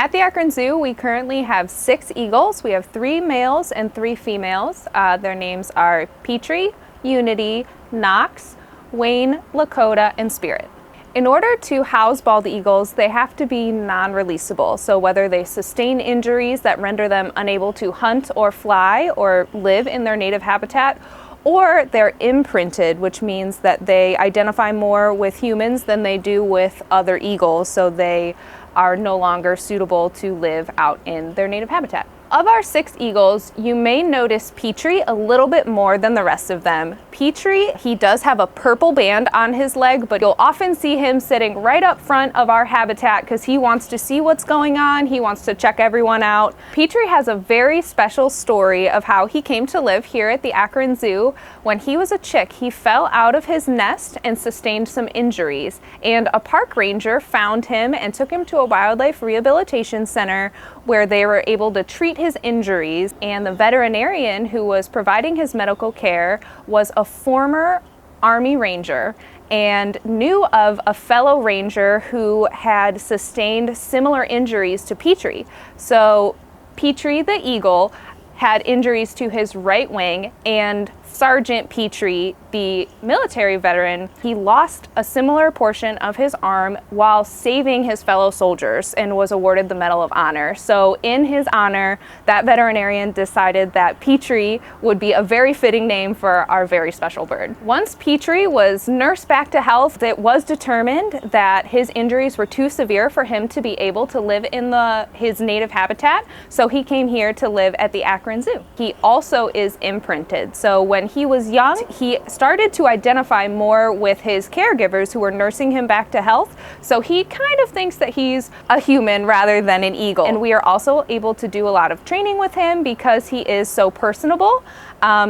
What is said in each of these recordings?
At the Akron Zoo, we currently have 6 eagles. We have 3 males and 3 females. Their names are Petry, Unity, Knox, Wayne, Lakota, and Spirit. In order to house bald eagles, they have to be non-releasable. So whether they sustain injuries that render them unable to hunt or fly or live in their native habitat, or they're imprinted, which means that they identify more with humans than they do with other eagles, so they are no longer suitable to live out in their native habitat. Of our 6 eagles, you may notice Petry a little bit more than the rest of them. Petry, he does have a purple band on his leg, but you'll often see him sitting right up front of our habitat because he wants to see what's going on. He wants to check everyone out. Petry has a very special story of how he came to live here at the Akron Zoo. When he was a chick, he fell out of his nest and sustained some injuries, and a park ranger found him and took him to a wildlife rehabilitation center where they were able to treat his injuries, and the veterinarian who was providing his medical care was a former Army Ranger and knew of a fellow ranger who had sustained similar injuries to Petry. So Petry the eagle had injuries to his right wing, and Sergeant Petry, the military veteran, he lost a similar portion of his arm while saving his fellow soldiers and was awarded the Medal of Honor. So in his honor, that veterinarian decided that Petry would be a very fitting name for our very special bird. Once Petry was nursed back to health, it was determined that his injuries were too severe for him to be able to live in his native habitat, so he came here to live at the Akron Zoo. He also is imprinted, so when he was young, he started to identify more with his caregivers who were nursing him back to health. So he kind of thinks that he's a human rather than an eagle. And we are also able to do a lot of training with him because he is so personable.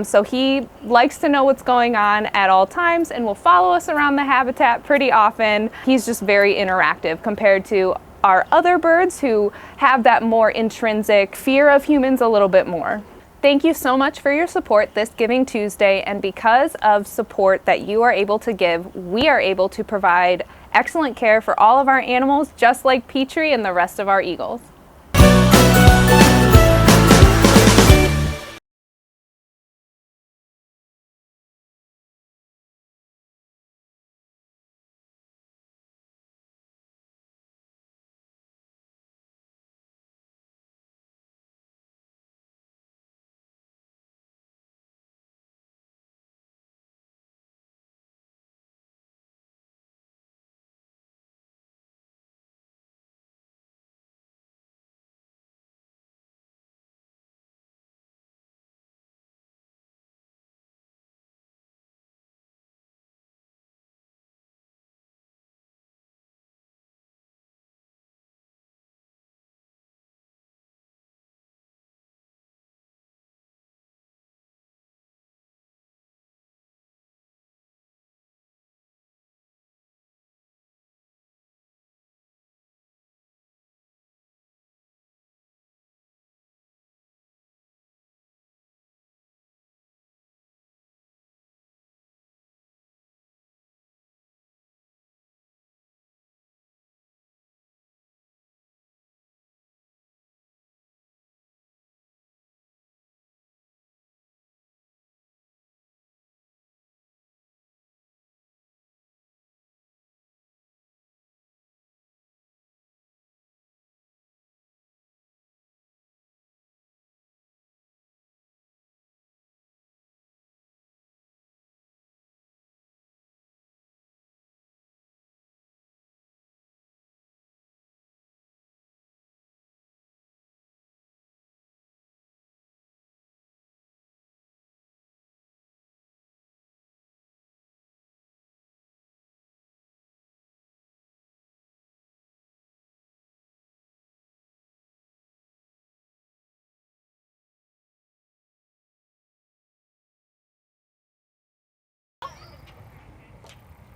So he likes to know what's going on at all times and will follow us around the habitat pretty often. He's just very interactive compared to our other birds who have that more intrinsic fear of humans a little bit more. Thank you so much for your support this Giving Tuesday, and because of support that you are able to give, we are able to provide excellent care for all of our animals, just like Petry and the rest of our eagles.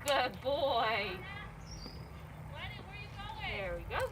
Good boy. There we go.